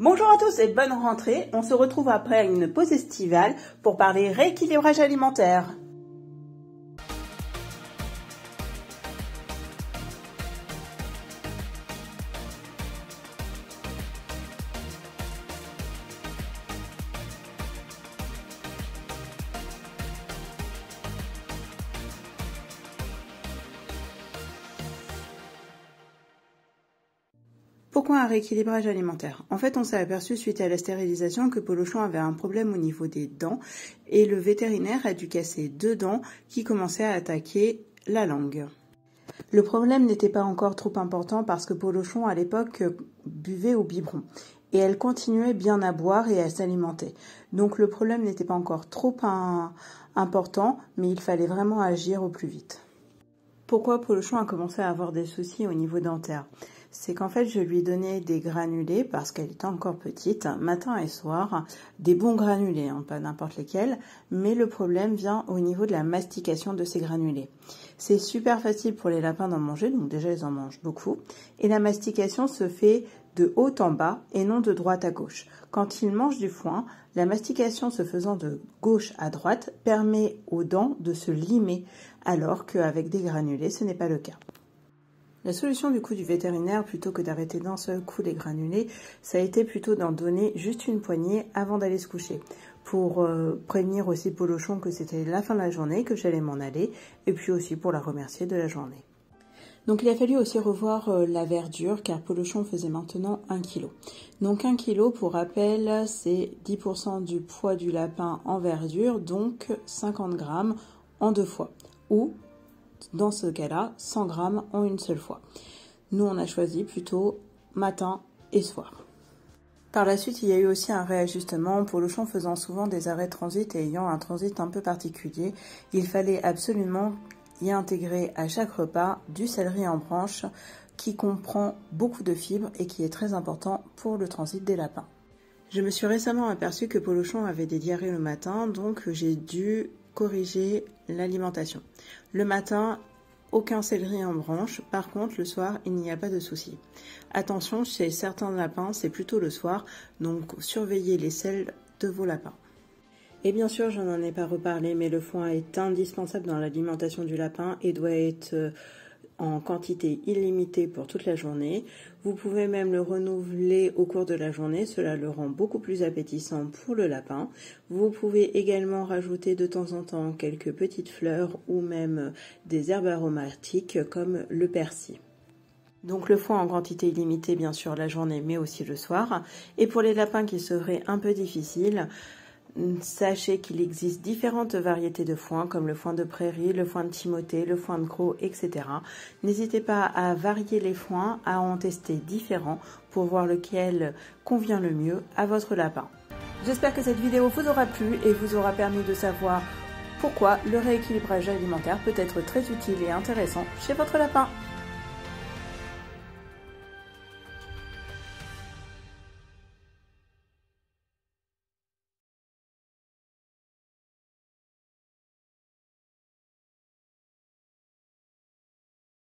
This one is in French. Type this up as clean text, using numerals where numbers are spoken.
Bonjour à tous et bonne rentrée. On se retrouve après une pause estivale pour parler rééquilibrage alimentaire. Pourquoi un rééquilibrage alimentaire? En fait, on s'est aperçu suite à la stérilisation que Polochon avait un problème au niveau des dents et le vétérinaire a dû casser 2 dents qui commençaient à attaquer la langue. Le problème n'était pas encore trop important parce que Polochon à l'époque buvait au biberon et elle continuait bien à boire et à s'alimenter. Donc le problème n'était pas encore trop important, mais il fallait vraiment agir au plus vite. Pourquoi Polochon a commencé à avoir des soucis au niveau dentaire? C'est qu'en fait, je lui donnais des granulés, parce qu'elle était encore petite, matin et soir, des bons granulés, hein, pas n'importe lesquels, mais le problème vient au niveau de la mastication de ces granulés. C'est super facile pour les lapins d'en manger, donc déjà ils en mangent beaucoup, et la mastication se fait de haut en bas et non de droite à gauche. Quand ils mangent du foin, la mastication se faisant de gauche à droite permet aux dents de se limer, alors qu'avec des granulés, ce n'est pas le cas. La solution du coup du vétérinaire, plutôt que d'arrêter d'un seul coup les granulés, ça a été plutôt d'en donner juste une poignée avant d'aller se coucher, pour prévenir aussi Polochon que c'était la fin de la journée, que j'allais m'en aller, et puis aussi pour la remercier de la journée. Donc il a fallu aussi revoir la verdure, car Polochon faisait maintenant 1 kg. Donc 1 kg, pour rappel, c'est 10% du poids du lapin en verdure, donc 50 grammes en 2 fois, ou dans ce cas-là, 100 grammes en une seule fois. Nous, on a choisi plutôt matin et soir. Par la suite, il y a eu aussi un réajustement. Polochon faisant souvent des arrêts de transit et ayant un transit un peu particulier, il fallait absolument y intégrer à chaque repas du céleri en branche qui comprend beaucoup de fibres et qui est très important pour le transit des lapins. Je me suis récemment aperçue que Polochon avait des diarrhées le matin, donc j'ai dû corriger l'alimentation. Le matin, aucun céleri en branche. Par contre, le soir, il n'y a pas de souci. Attention, chez certains lapins, c'est plutôt le soir, donc surveillez les selles de vos lapins. Et bien sûr, je n'en ai pas reparlé, mais le foin est indispensable dans l'alimentation du lapin et doit être en quantité illimitée pour toute la journée. Vous pouvez même le renouveler au cours de la journée, cela le rend beaucoup plus appétissant pour le lapin. Vous pouvez également rajouter de temps en temps quelques petites fleurs ou même des herbes aromatiques comme le persil. Donc le foin en quantité illimitée bien sûr la journée mais aussi le soir. Et pour les lapins qui seraient un peu difficiles, sachez qu'il existe différentes variétés de foin, comme le foin de prairie, le foin de Timothée, le foin de Gros, etc. N'hésitez pas à varier les foins, à en tester différents pour voir lequel convient le mieux à votre lapin. J'espère que cette vidéo vous aura plu et vous aura permis de savoir pourquoi le rééquilibrage alimentaire peut être très utile et intéressant chez votre lapin.